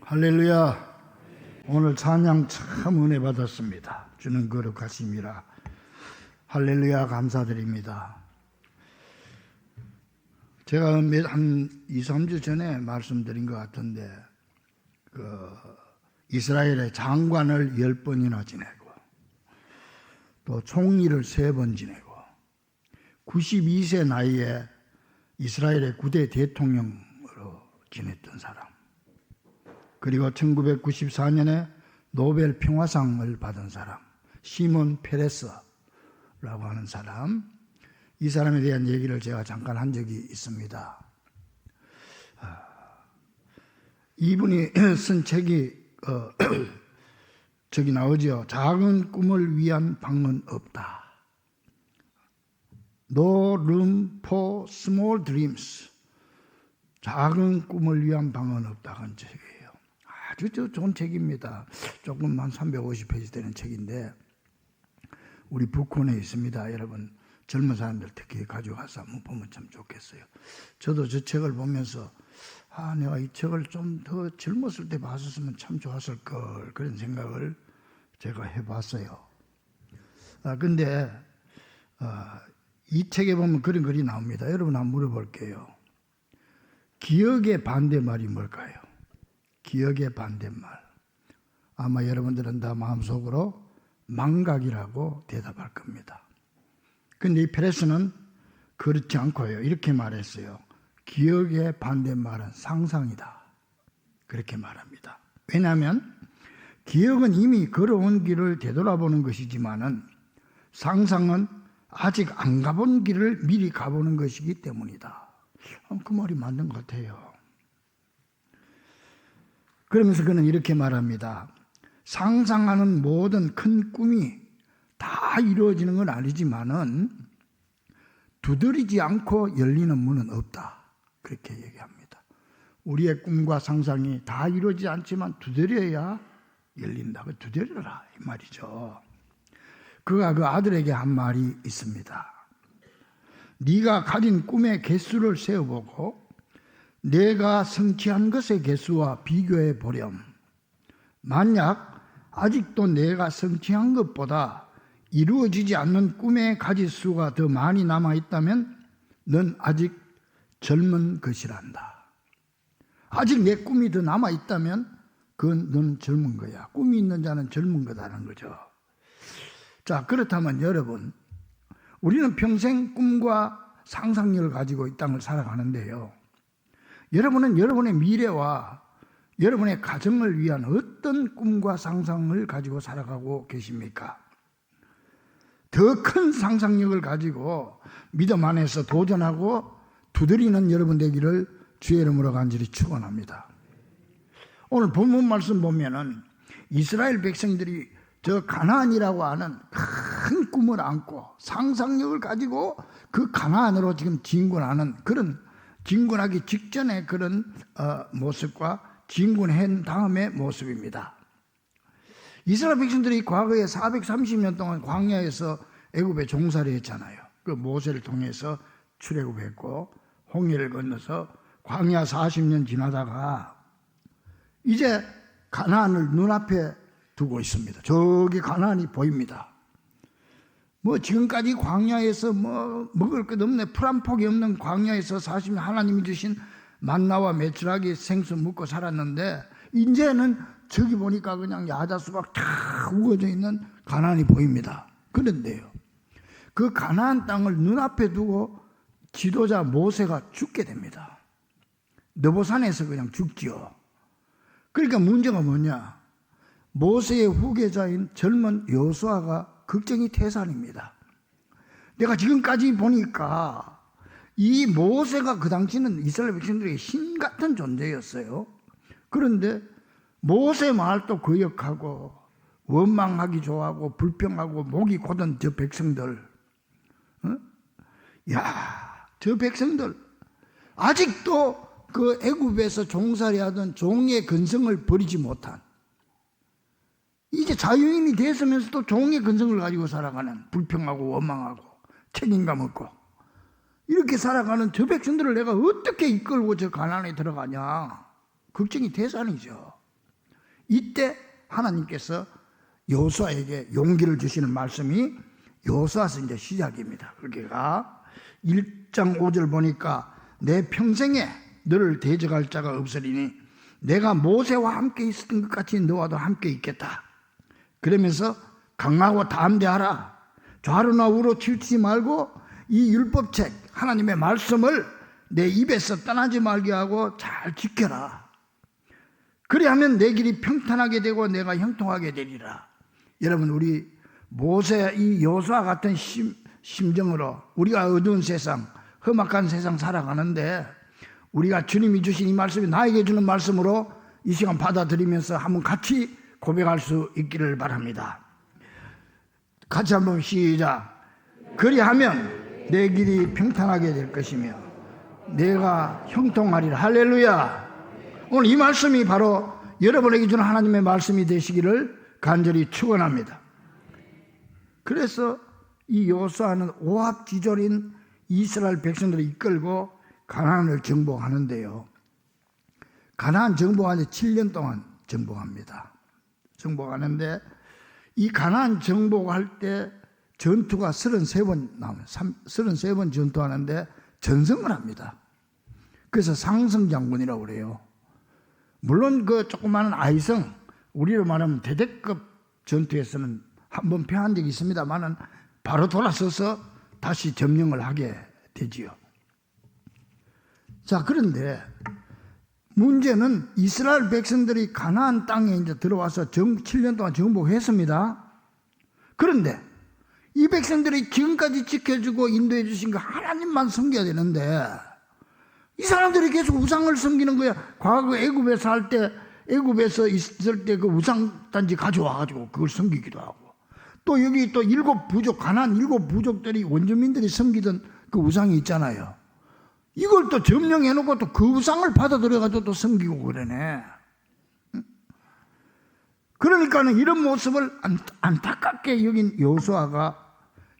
할렐루야. 오늘 찬양 참 은혜 받았습니다. 주는 거룩하심이라. 할렐루야 감사드립니다. 제가 한 2, 3주 전에 말씀드린 것 같은데 이스라엘의 장관을 10번이나 지내고 또 총리를 3번 지내고 92세 나이에 이스라엘의 9대 대통령으로 지냈던 사람, 그리고 1994년에 노벨 평화상을 받은 사람 시몬 페레스라고 하는 사람, 이 사람에 대한 얘기를 제가 잠깐 한 적이 있습니다. 이분이 쓴 책이 저기 나오죠. 작은 꿈을 위한 방은 없다. No room for small dreams. 작은 꿈을 위한 방은 없다. 그런 책이에요. 아주 좋은 책입니다. 조금만 350페이지 되는 책인데 우리 북콘에 있습니다. 여러분 젊은 사람들 특히 가져가서 한번 보면 참 좋겠어요. 저도 저 책을 보면서 내가 이 책을 좀 더 젊었을 때 봤었으면 참 좋았을 걸, 그런 생각을 제가 해봤어요. 근데 이 책에 보면 그런 글이 나옵니다. 여러분 한번 물어볼게요. 기억의 반대말이 뭘까요? 기억의 반대말. 아마 여러분들은 다 마음속으로 망각이라고 대답할 겁니다. 근데 이 페레스는 그렇지 않고요. 이렇게 말했어요. 기억의 반대말은 상상이다. 그렇게 말합니다. 왜냐하면 기억은 이미 걸어온 길을 되돌아보는 것이지만은 상상은 아직 안 가본 길을 미리 가보는 것이기 때문이다. 그 말이 맞는 것 같아요. 그러면서 그는 이렇게 말합니다. 상상하는 모든 큰 꿈이 다 이루어지는 건 아니지만은 두드리지 않고 열리는 문은 없다. 그렇게 얘기합니다. 우리의 꿈과 상상이 다 이루어지지 않지만 두드려야 열린다. 두드려라 이 말이죠. 그가 그 아들에게 한 말이 있습니다. 네가 가진 꿈의 개수를 세어보고 내가 성취한 것의 개수와 비교해 보렴. 만약 아직도 내가 성취한 것보다 이루어지지 않는 꿈의 가지수가 더 많이 남아있다면 넌 아직 젊은 것이란다. 아직 내 꿈이 더 남아있다면 그건 넌 젊은 거야. 꿈이 있는 자는 젊은 거다라는 거죠. 자, 그렇다면 여러분, 우리는 평생 꿈과 상상력을 가지고 이 땅을 살아가는데요. 여러분은 여러분의 미래와 여러분의 가정을 위한 어떤 꿈과 상상을 가지고 살아가고 계십니까? 더 큰 상상력을 가지고 믿음 안에서 도전하고 두드리는 여러분 되기를 주의 이름으로 간절히 축원합니다. 오늘 본문 말씀 보면은 이스라엘 백성들이 저 가나안이라고 하는 큰 꿈을 안고 상상력을 가지고 그 가나안으로 지금 진군하는, 그런 진군하기 직전의 그런 모습과 진군한 다음의 모습입니다. 이스라엘 백성들이 과거에 430년 동안 광야에서 애굽에 종살이 했잖아요. 그 모세를 통해서 출애굽했고 홍해를 건너서 광야 40년 지나다가 이제 가나안을 눈앞에 두고 있습니다. 저기 가나안이 보입니다. 지금까지 광야에서 먹을 것 없는, 풀 한 폭이 없는 광야에서 40년 하나님이 주신 만나와 메추라기 생수 먹고 살았는데 이제는 저기 보니까 그냥 야자수박 다 우거져 있는 가나안이 보입니다. 그런데요, 그 가나안 땅을 눈앞에 두고 지도자 모세가 죽게 됩니다. 느보산에서 그냥 죽지요. 그러니까 문제가 뭐냐? 모세의 후계자인 젊은 여호수아가 걱정이 태산입니다. 내가 지금까지 보니까 이 모세가 그 당시는 이스라엘 백성들에게 신 같은 존재였어요. 그런데 모세 말도 거역하고 원망하기 좋아하고 불평하고 목이 곧은 저 백성들, 저 백성들 아직도 그 애굽에서 종살이하던 종의 근성을 버리지 못한, 이제 자유인이 됐으면서도 종의 근성을 가지고 살아가는, 불평하고 원망하고 책임감 없고 이렇게 살아가는 저 백성들을 내가 어떻게 이끌고 저 가나안에 들어가냐, 걱정이 태산이죠. 이때 하나님께서 여호수아에게 용기를 주시는 말씀이 여호수아서 이제 시작입니다. 그러니까 1장 5절 보니까 내 평생에 너를 대적할 자가 없으리니 내가 모세와 함께 있었던 것 같이 너와도 함께 있겠다. 그러면서 강하고 담대하라. 좌로나 우로 치우치지 말고 이 율법책 하나님의 말씀을 내 입에서 떠나지 말게 하고 잘 지켜라. 그리하면 내 길이 평탄하게 되고 내가 형통하게 되리라. 여러분, 우리 모세 이 여호수아 같은 심정으로 우리가 어두운 세상, 험악한 세상 살아가는데 우리가 주님이 주신 이 말씀이 나에게 주는 말씀으로 이 시간 받아들이면서 한번 같이 고백할 수 있기를 바랍니다. 같이 한번 시작. 그리하면 내 길이 평탄하게 될 것이며 내가 형통하리라. 할렐루야. 오늘 이 말씀이 바로 여러분에게 주는 하나님의 말씀이 되시기를 간절히 축원합니다. 그래서 이 여호수아는 오합지졸인 이스라엘 백성들을 이끌고 가나안을 정복하는데요. 가나안 정복하는데 7년 동안 정복합니다. 정복하는데 이 가나안 정복할 때 전투가 33번 나오면 33번 전투하는데 전승을 합니다. 그래서 상승장군이라고 그래요. 물론 그 조그마한 아이성, 우리로 말하면 대대급 전투에서는 한 번 패한 적이 있습니다만은 바로 돌아서서 다시 점령을 하게 되지요. 자, 그런데 문제는 이스라엘 백성들이 가나안 땅에 이제 들어와서 7년 동안 정복했습니다. 그런데 이 백성들이 지금까지 지켜주고 인도해 주신 거 하나님만 섬겨야 되는데 이 사람들이 계속 우상을 섬기는 거야. 과거 애굽에서 할 때, 애굽에서 있을 때 그 우상 단지 가져와가지고 그걸 섬기기도 하고, 또 여기 또 7부족, 가나안 7부족들이 원주민들이 섬기던 그 우상이 있잖아요. 이걸 또 점령해놓고 또 그 우상을 받아들여가지고 또 섬기고 그러네. 그러니까는 이런 모습을 안타깝게 여긴 여호수아가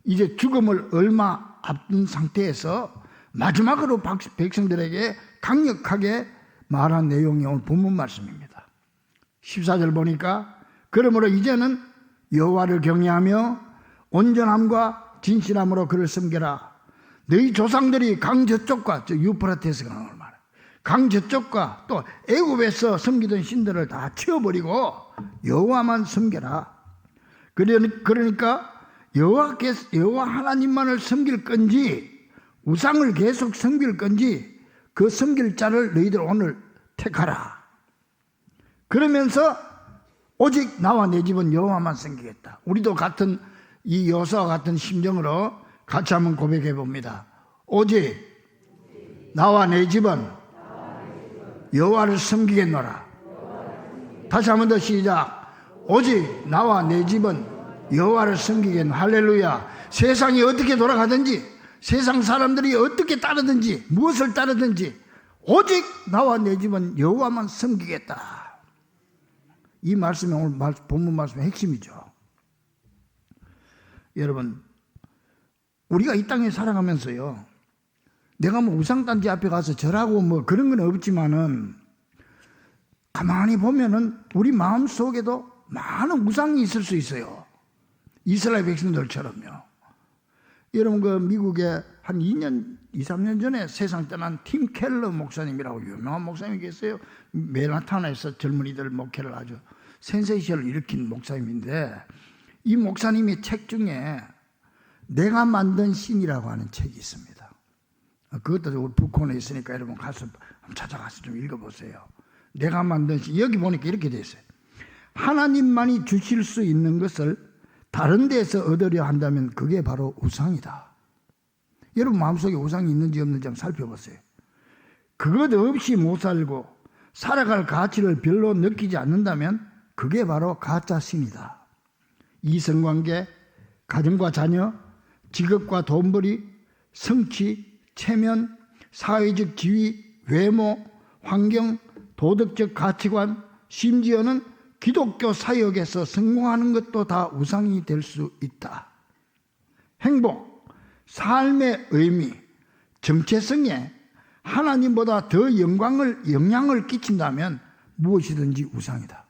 이제 죽음을 얼마 앞둔 상태에서 마지막으로 백성들에게 강력하게 말한 내용이 오늘 본문 말씀입니다. 14절 보니까 그러므로 이제는 여호와를 경외하며 온전함과 진실함으로 그를 섬겨라. 너희 조상들이 강 저쪽과 유프라테스 강을 말해 강 저쪽과 또 애굽에서 섬기던 신들을 다 치워버리고 여호와만 섬겨라. 그러니까 여호와 하나님만을 섬길 건지 우상을 계속 섬길 건지 그 섬길 자를 너희들 오늘 택하라. 그러면서 오직 나와 내 집은 여호와만 섬기겠다. 우리도 같은 이 여호수아와 같은 심정으로 같이 한번 고백해 봅니다. 오직 나와 내 집은 여호와를 섬기겠노라. 다시 한번 더 시작. 오직 나와 내 집은 여호와를 섬기겠노라. 할렐루야. 세상이 어떻게 돌아가든지 세상 사람들이 어떻게 따르든지 무엇을 따르든지 오직 나와 내 집은 여호와만 섬기겠다. 이 말씀이 오늘 본문 말씀의 핵심이죠. 여러분, 우리가 이 땅에 살아가면서요, 내가 뭐 우상단지 앞에 가서 절하고 뭐 그런 건 없지만은 가만히 보면은 우리 마음 속에도 많은 우상이 있을 수 있어요. 이스라엘 백성들처럼요. 여러분, 그 미국에 한 2년, 2, 3년 전에 세상 떠난 팀 켈러 목사님이라고 유명한 목사님이 계세요. 맨하탄에서 젊은이들 목회를 아주 센세이션을 일으킨 목사님인데, 이 목사님의 책 중에 내가 만든 신이라고 하는 책이 있습니다. 그것도 우리 북콘에 있으니까 여러분 가서 한번 찾아가서 좀 읽어보세요. 내가 만든 신. 여기 보니까 이렇게 돼 있어요. 하나님만이 주실 수 있는 것을 다른 데서 얻으려 한다면 그게 바로 우상이다. 여러분 마음속에 우상이 있는지 없는지 한번 살펴보세요. 그것 없이 못 살고 살아갈 가치를 별로 느끼지 않는다면 그게 바로 가짜 신이다. 이성관계, 가정과 자녀, 직업과 돈벌이, 성취, 체면, 사회적 지위, 외모, 환경, 도덕적 가치관, 심지어는 기독교 사역에서 성공하는 것도 다 우상이 될 수 있다. 행복, 삶의 의미, 정체성에 하나님보다 더 영향을 끼친다면 무엇이든지 우상이다.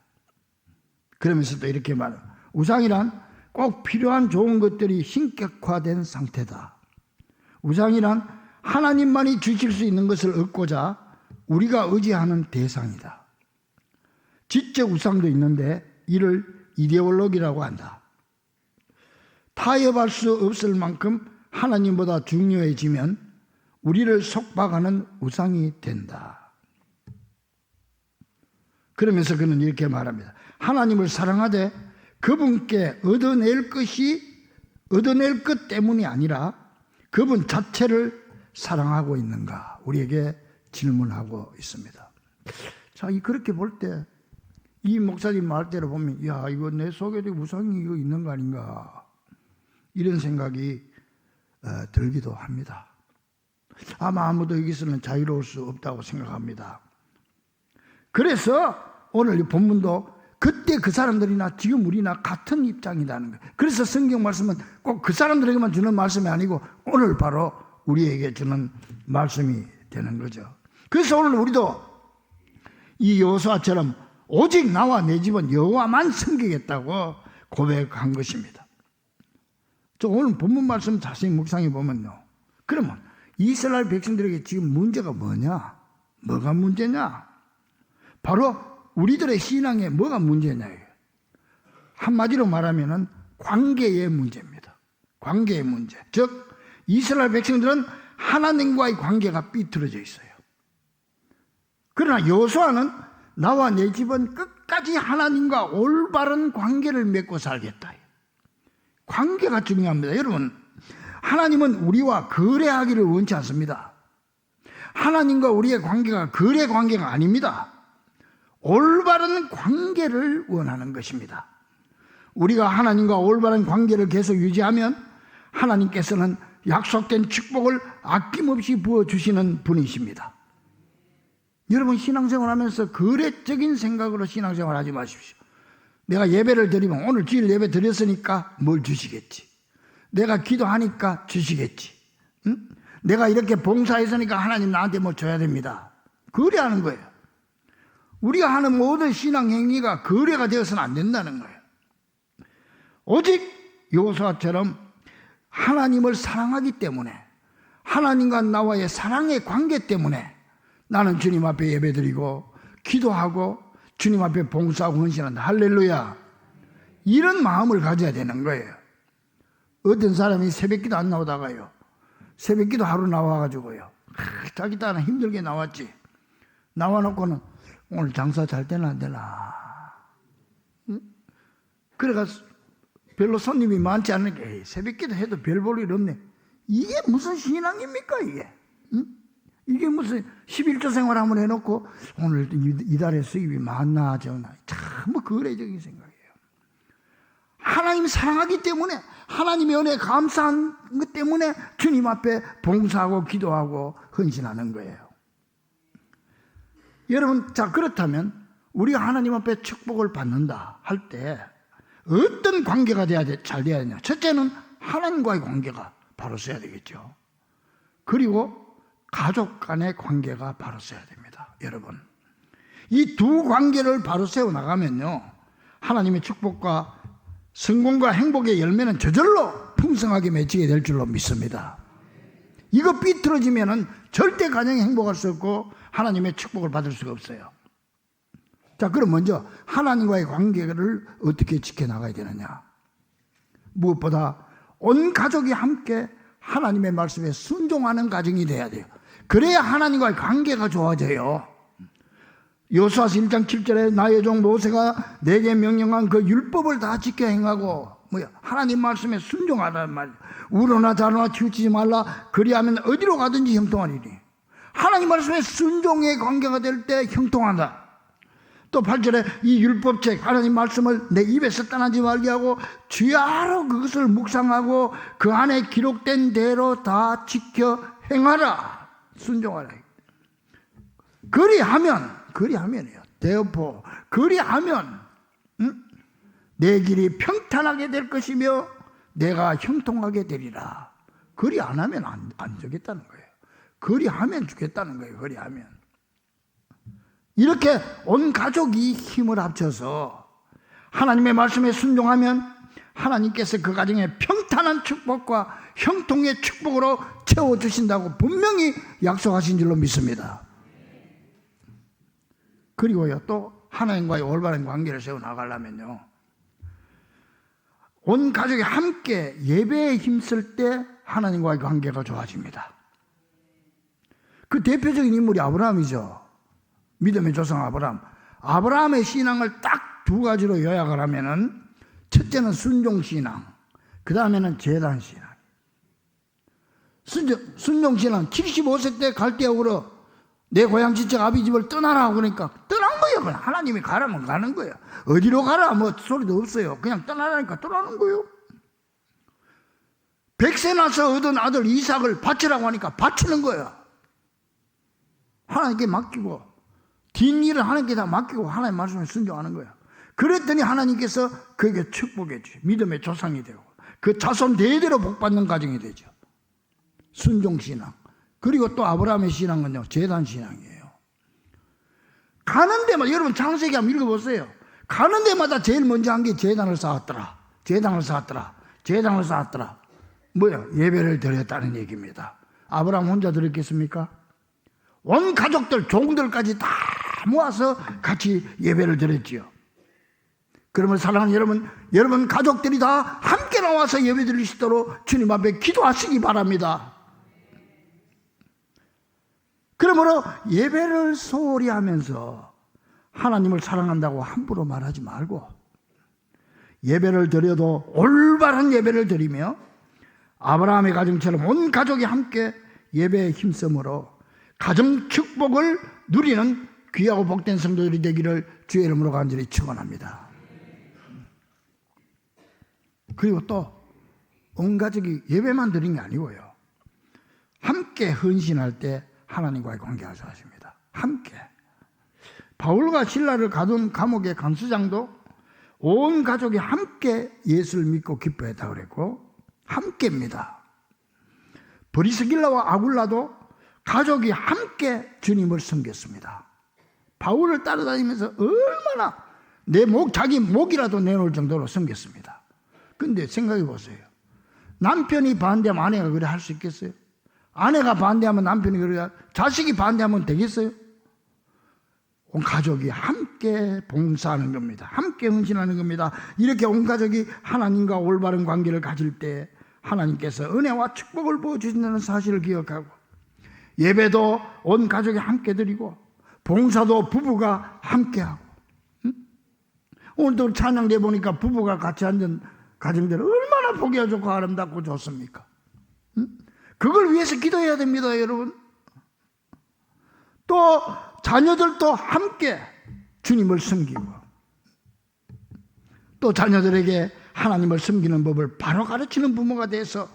그러면서 또 이렇게 말해요. 우상이란 꼭 필요한 좋은 것들이 신격화된 상태다. 우상이란 하나님만이 주실 수 있는 것을 얻고자 우리가 의지하는 대상이다. 지적 우상도 있는데 이를 이데올로기라고 한다. 타협할 수 없을 만큼 하나님보다 중요해지면 우리를 속박하는 우상이 된다. 그러면서 그는 이렇게 말합니다. 하나님을 사랑하되 그분께 얻어낼 것 때문이 아니라 그분 자체를 사랑하고 있는가? 우리에게 질문하고 있습니다. 자, 그렇게 볼 때 이 목사님 말대로 보면 야, 이거 내 속에도 우상이 이거 있는 거 아닌가? 이런 생각이 들기도 합니다. 아마 아무도 여기서는 자유로울 수 없다고 생각합니다. 그래서 오늘 이 본문도 그때 그 사람들이나 지금 우리나 같은 입장이라는 거예요. 그래서 성경 말씀은 꼭 그 사람들에게만 주는 말씀이 아니고 오늘 바로 우리에게 주는 말씀이 되는 거죠. 그래서 오늘 우리도 이 여호수아처럼 오직 나와 내 집은 여호와만 섬기겠다고 고백한 것입니다. 저 오늘 본문 말씀 자세히 묵상해 보면요. 그러면 이스라엘 백성들에게 지금 문제가 뭐냐? 뭐가 문제냐? 바로 우리들의 신앙에 뭐가 문제냐? 한마디로 말하면 관계의 문제입니다. 관계의 문제. 즉 이스라엘 백성들은 하나님과의 관계가 삐뚤어져 있어요. 그러나 여호수아는 나와 내 집은 끝까지 하나님과 올바른 관계를 맺고 살겠다. 관계가 중요합니다. 여러분, 하나님은 우리와 거래하기를 원치 않습니다. 하나님과 우리의 관계가 거래 관계가 아닙니다. 올바른 관계를 원하는 것입니다. 우리가 하나님과 올바른 관계를 계속 유지하면 하나님께서는 약속된 축복을 아낌없이 부어주시는 분이십니다. 여러분, 신앙생활 하면서 거래적인 생각으로 신앙생활 하지 마십시오. 내가 예배를 드리면 오늘 주일 예배 드렸으니까 뭘 주시겠지. 내가 기도하니까 주시겠지. 응? 내가 이렇게 봉사했으니까 하나님 나한테 뭐 줘야 됩니다. 거래하는 거예요. 우리가 하는 모든 신앙 행위가 거래가 되어서는 안 된다는 거예요. 오직 여호수아처럼 하나님을 사랑하기 때문에, 하나님과 나와의 사랑의 관계 때문에 나는 주님 앞에 예배드리고 기도하고 주님 앞에 봉사하고 헌신한다. 할렐루야. 이런 마음을 가져야 되는 거예요. 어떤 사람이 새벽기도 안 나오다가요, 새벽기도 하루 나와가지고요, 자기 딸은 힘들게 나왔지. 나와놓고는 오늘 장사 잘 되나 안 되나. 응? 그래가서 별로 손님이 많지 않으니까 새벽기도 해도 별 볼 일 없네. 이게 무슨 신앙입니까 이게? 응? 이게 무슨 11조 생활 한번 해놓고 오늘 이달에 수입이 많나 적나. 참 거래적인 생각이에요. 하나님 사랑하기 때문에, 하나님의 은혜에 감사한 것 때문에 주님 앞에 봉사하고 기도하고 헌신하는 거예요. 여러분, 자, 그렇다면 우리가 하나님 앞에 축복을 받는다 할 때 어떤 관계가 잘 돼야 되냐? 첫째는 하나님과의 관계가 바로 써야 되겠죠. 그리고 가족 간의 관계가 바로 써야 됩니다. 여러분, 이 두 관계를 바로 세워나가면요, 하나님의 축복과 성공과 행복의 열매는 저절로 풍성하게 맺히게 될 줄로 믿습니다. 이거 삐뚤어지면은 절대 가정이 행복할 수 없고 하나님의 축복을 받을 수가 없어요. 자, 그럼 먼저 하나님과의 관계를 어떻게 지켜나가야 되느냐? 무엇보다 온 가족이 함께 하나님의 말씀에 순종하는 가정이 돼야 돼요. 그래야 하나님과의 관계가 좋아져요. 여호수아서 1장 7절에 나의 종 모세가 내게 명령한 그 율법을 다 지켜 행하고, 하나님 말씀에 순종하라는 말이에요. 우로나 좌로나 치우치지 말라. 그리하면 어디로 가든지 형통하리니. 하나님 말씀에 순종의 관계가 될 때 형통한다. 또 8절에 이 율법책 하나님 말씀을 내 입에서 떠나지 말게 하고 주야로 그것을 묵상하고 그 안에 기록된 대로 다 지켜 행하라. 순종하라. 그리하면이요. 대어포. 그리하면 내 길이 평탄하게 될 것이며 내가 형통하게 되리라. 그리 안 하면 안 주겠다는 거예요. 그리하면 주겠다는 거예요. 그리하면. 이렇게 온 가족이 힘을 합쳐서 하나님의 말씀에 순종하면 하나님께서 그 가정에 평탄한 축복과 형통의 축복으로 채워주신다고 분명히 약속하신 줄로 믿습니다. 그리고요, 또 하나님과의 올바른 관계를 세워나가려면요, 온 가족이 함께 예배에 힘쓸 때 하나님과의 관계가 좋아집니다. 그 대표적인 인물이 아브라함이죠. 믿음의 조상 아브라함. 아브라함의 신앙을 딱 두 가지로 요약을 하면은, 첫째는 순종신앙, 그 다음에는 제단신앙. 순종신앙, 75세 때 갈대아우로 내 고향 지척 아비 집을 떠나라 그러니까 떠난 거예요. 그냥 하나님이 가라면 가는 거예요. 어디로 가라 뭐 소리도 없어요. 그냥 떠나라니까 떠나는 거예요. 100세 나서 얻은 아들 이삭을 바치라고 하니까 바치는 거예요. 하나님께 맡기고 뒷일은 하나님께 다 맡기고 하나님 말씀에 순종하는 거예요. 그랬더니 하나님께서 그에게 축복해 주시, 믿음의 조상이 되고 그 자손 대대로 복받는 가정이 되죠. 순종신앙. 그리고 또 아브라함의 신앙은요, 제단신앙이에요. 가는 데마다, 여러분 창세기 한번 읽어보세요. 가는 데마다 제일 먼저 한 게 제단을 쌓았더라, 제단을 쌓았더라, 제단을 쌓았더라. 뭐야? 예배를 드렸다는 얘기입니다. 아브라함 혼자 드렸겠습니까? 온 가족들, 종들까지 다 모아서 같이 예배를 드렸지요. 그러면 사랑하는 여러분 가족들이 다 함께 나와서 예배 드릴 수 있도록 주님 앞에 기도하시기 바랍니다. 그러므로 예배를 소홀히 하면서 하나님을 사랑한다고 함부로 말하지 말고, 예배를 드려도 올바른 예배를 드리며 아브라함의 가정처럼 온 가족이 함께 예배에 힘쓰므로 가정 축복을 누리는 귀하고 복된 성도들이 되기를 주의 이름으로 간절히 축원합니다. 그리고 또 온 가족이 예배만 드린 게 아니고요, 함께 헌신할 때 하나님과의 관계가 좋아집니다. 함께. 바울과 실라를 가둔 감옥의 간수장도 온 가족이 함께 예수를 믿고 기뻐했다고 그랬고, 함께입니다. 브리스길라와 아굴라도 가족이 함께 주님을 섬겼습니다. 바울을 따라다니면서 얼마나 자기 목이라도 내놓을 정도로 섬겼습니다. 근데 생각해 보세요. 남편이 반대하면 아내가 그래 할 수 있겠어요? 아내가 반대하면 남편이 그래, 자식이 반대하면 되겠어요? 온 가족이 함께 봉사하는 겁니다. 함께 헌신하는 겁니다. 이렇게 온 가족이 하나님과 올바른 관계를 가질 때 하나님께서 은혜와 축복을 부어주신다는 사실을 기억하고, 예배도 온 가족이 함께 드리고 봉사도 부부가 함께하고, 오늘도 찬양대 보니까 부부가 같이 앉은 가정들 얼마나 보기가 좋고 아름답고 좋습니까? 그걸 위해서 기도해야 됩니다, 여러분. 또 자녀들도 함께 주님을 섬기고, 또 자녀들에게 하나님을 섬기는 법을 바로 가르치는 부모가 돼서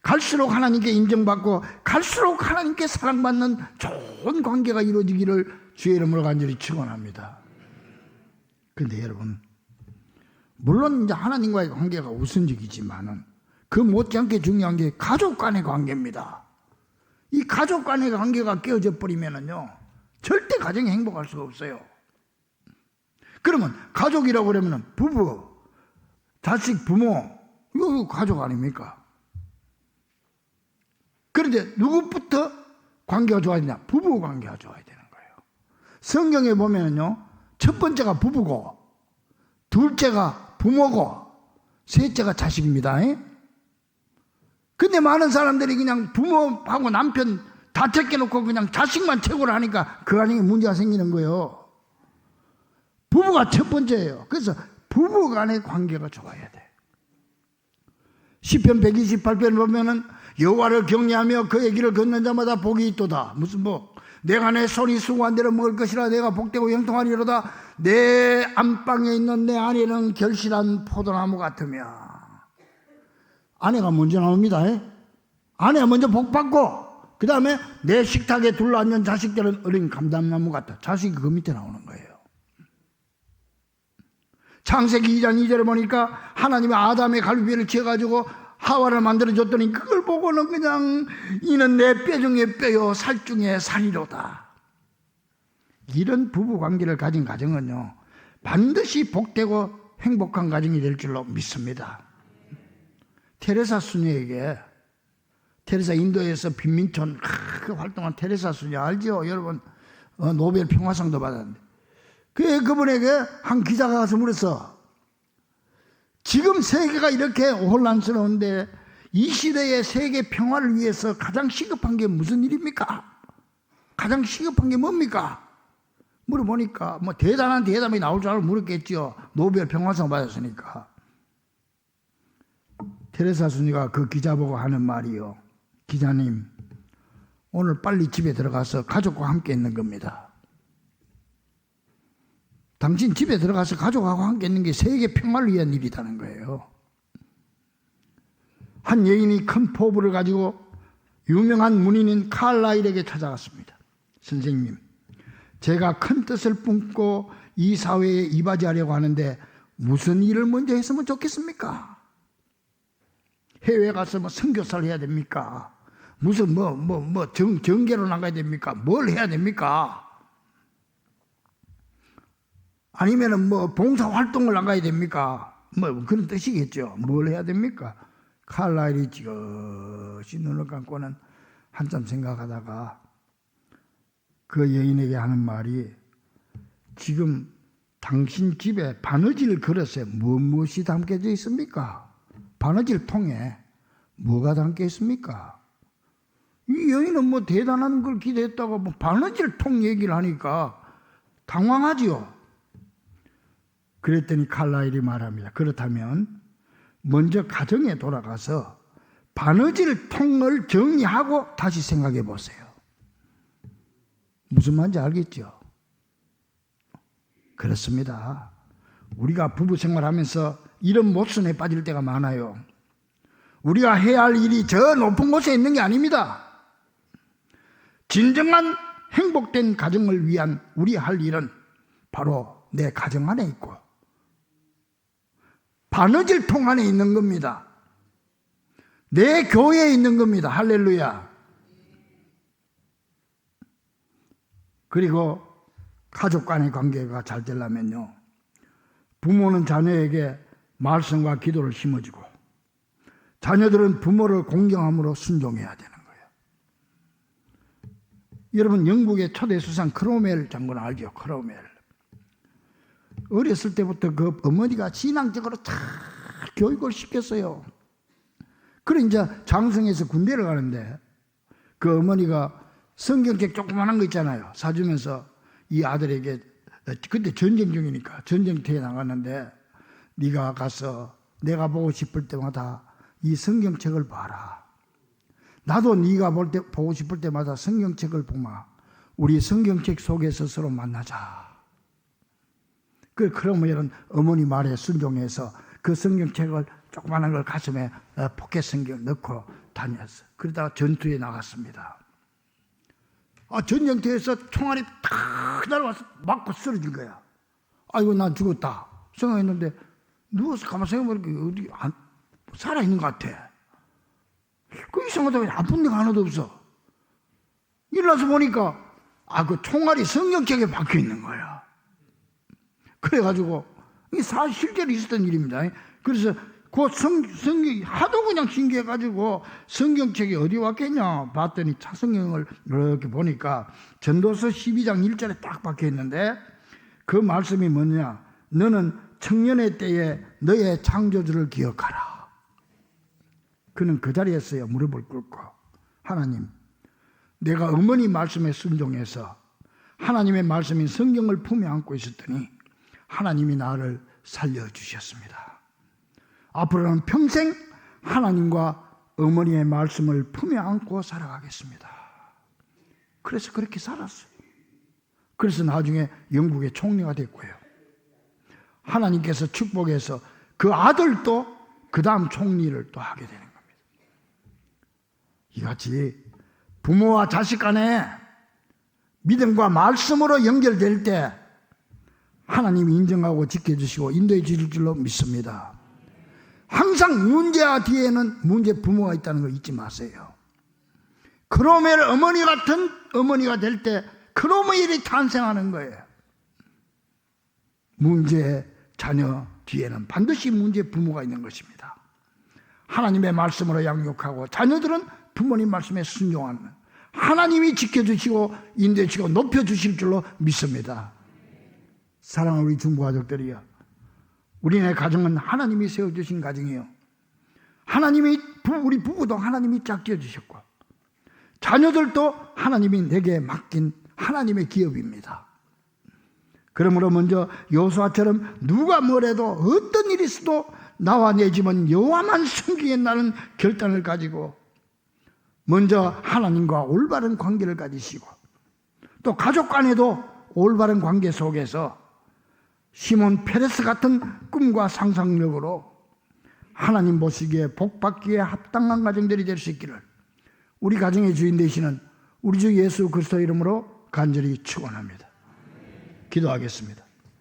갈수록 하나님께 인정받고 갈수록 하나님께 사랑받는 좋은 관계가 이루어지기를 주의 이름으로 간절히 축원합니다. 그런데 여러분, 물론 이제 하나님과의 관계가 우선적이지만은 그 못지않게 중요한 게 가족 간의 관계입니다. 이 가족 간의 관계가 깨어져 버리면은요, 절대 가정이 행복할 수가 없어요. 그러면 가족이라고 그러면은 부부, 자식, 부모, 이거 가족 아닙니까? 그런데 누구부터 관계가 좋아야 되냐? 부부 관계가 좋아야 되는 거예요. 성경에 보면은요, 첫 번째가 부부고, 둘째가 부모고, 셋째가 자식입니다. 근데 많은 사람들이 그냥 부모하고 남편 다 제껴놓고 그냥 자식만 최고로 하니까 그 가정에 문제가 생기는 거예요. 부부가 첫 번째예요. 그래서 부부 간의 관계가 좋아야 돼. 시편 128편 보면은 여호와를 경외하며 그의 길을 걷는 자마다 복이 있도다. 무슨 복? 내가 내 손이 수고한 대로 먹을 것이라. 내가 복되고 형통하리로다. 내 안방에 있는 내 아내는 결실한 포도나무 같으며. 아내가 먼저 나옵니다. 아내가 먼저 복받고, 그 다음에 내 식탁에 둘러앉은 자식들은 어린 감람나무 같다. 자식이 그 밑에 나오는 거예요. 창세기 2장 2절에 보니까 하나님이 아담의 갈비뼈를 지어가지고 하와를 만들어줬더니 그걸 보고는 그냥 이는 내 뼈 중에 뼈요 살 중에 살이로다. 이런 부부관계를 가진 가정은요, 반드시 복되고 행복한 가정이 될 줄로 믿습니다. 테레사 수녀에게, 테레사 인도에서 빈민촌 활동한 테레사 수녀 알죠? 여러분 노벨 평화상도 받았는데 그분에게 한 기자가 가서 물었어. 지금 세계가 이렇게 혼란스러운데 이 시대의 세계 평화를 위해서 가장 시급한 게 무슨 일입니까? 가장 시급한 게 뭡니까? 물어보니까 뭐 대단한 대답이 나올 줄 알고 물었겠죠. 노벨 평화상 받았으니까. 테레사 수녀가 그 기자 보고 하는 말이요. 기자님, 오늘 빨리 집에 들어가서 가족과 함께 있는 겁니다. 당신 집에 들어가서 가족하고 함께 있는 게 세계 평화를 위한 일이라는 거예요. 한 여인이 큰 포부를 가지고 유명한 문인인 칼라일에게 찾아갔습니다. 선생님, 제가 큰 뜻을 품고 이 사회에 이바지하려고 하는데 무슨 일을 먼저 했으면 좋겠습니까? 해외에 가서 뭐 선교사를 해야 됩니까? 무슨 정계로 나가야 됩니까? 뭘 해야 됩니까? 아니면은 뭐 봉사 활동을 나가야 됩니까? 뭐 그런 뜻이겠죠. 뭘 해야 됩니까? 칼라일이 지그시 눈을 감고는 한참 생각하다가 그 여인에게 하는 말이, 지금 당신 집에 바느질 그릇에 무엇이 담겨져 있습니까? 바느질 통에 뭐가 담겨 있습니까? 이 여인은 뭐 대단한 걸 기대했다가 뭐 바느질 통 얘기를 하니까 당황하지요. 그랬더니 칼라일이 말합니다. 그렇다면 먼저 가정에 돌아가서 바느질 통을 정리하고 다시 생각해 보세요. 무슨 말인지 알겠죠? 그렇습니다. 우리가 부부 생활하면서 이런 모순에 빠질 때가 많아요. 우리가 해야 할 일이 저 높은 곳에 있는 게 아닙니다. 진정한 행복된 가정을 위한 우리 할 일은 바로 내 가정 안에 있고 바느질 통 안에 있는 겁니다. 내 교회에 있는 겁니다. 할렐루야. 그리고 가족 간의 관계가 잘 되려면요, 부모는 자녀에게 말씀과 기도를 심어주고 자녀들은 부모를 공경함으로 순종해야 되는 거예요. 여러분 영국의 초대 수상 크로멜 장군 알죠? 크로멜. 어렸을 때부터 그 어머니가 신앙적으로 잘 교육을 시켰어요. 그래 이제 장성에서 군대를 가는데 그 어머니가 성경책 조그만한 거 있잖아요. 사주면서 이 아들에게, 그때 전쟁 중이니까 전쟁터에 나갔는데 네가 가서 내가 보고 싶을 때마다 이 성경책을 봐라. 나도 네가 보고 싶을 때마다 성경책을 보마. 우리 성경책 속에서 서로 만나자. 그러면 어머니 말에 순종해서 그 성경책을 조그만한 걸 가슴에 포켓 성경 넣고 다녔어. 그러다가 전투에 나갔습니다. 전쟁터에서 총알이 탁 날아와서 맞고 쓰러진 거야. 아이고 난 죽었다 생각했는데 누워서 가만히 생각해보니까 어디 살아있는 것 같아. 그 이상하다고 아픈 데가 하나도 없어. 일어나서 보니까 그 총알이 성경책에 박혀 있는 거야. 그래가지고 이게 실제로 있었던 일입니다. 그래서 그 성경이 하도 그냥 신기해가지고 성경책이 어디 왔겠냐 봤더니 차성경을 이렇게 보니까 전도서 12장 1절에 딱 박혀 있는데 그 말씀이 뭐냐, 너는 청년의 때에 너의 창조주를 기억하라. 그는 그 자리에서요 무릎을 꿇고, 하나님, 내가 어머니 말씀에 순종해서 하나님의 말씀인 성경을 품에 안고 있었더니 하나님이 나를 살려주셨습니다. 앞으로는 평생 하나님과 어머니의 말씀을 품에 안고 살아가겠습니다. 그래서 그렇게 살았어요. 그래서 나중에 영국의 총리가 됐고요. 하나님께서 축복해서 그 아들도 그 다음 총리를 또 하게 되는 겁니다. 이같이 부모와 자식 간에 믿음과 말씀으로 연결될 때 하나님이 인정하고 지켜주시고 인도해 주실 줄로 믿습니다. 항상 문제와 뒤에는 문제 부모가 있다는 걸 잊지 마세요. 크로멜 어머니 같은 어머니가 될 때 크로멜이 탄생하는 거예요. 문제의 자녀 뒤에는 반드시 문제 부모가 있는 것입니다. 하나님의 말씀으로 양육하고 자녀들은 부모님 말씀에 순종하는 하나님이 지켜주시고 인도해주시고 높여주실 줄로 믿습니다. 사랑하는 우리 중부가족들이여, 우리네 가정은 하나님이 세워주신 가정이에요. 하나님이 우리 부부도 하나님이 짝지어주셨고 자녀들도 하나님이 내게 맡긴 하나님의 기업입니다. 그러므로 먼저 여호수아처럼 누가 뭐래도 어떤 일이 있어도 나와 내 집은 여호와만 섬기겠다는 결단을 가지고 먼저 하나님과 올바른 관계를 가지시고 또 가족 간에도 올바른 관계 속에서 시몬 페레스 같은 꿈과 상상력으로 하나님 보시기에 복받기에 합당한 가정들이 될 수 있기를 우리 가정의 주인 되시는 우리 주 예수 그리스도 이름으로 간절히 축원합니다. 기도하겠습니다.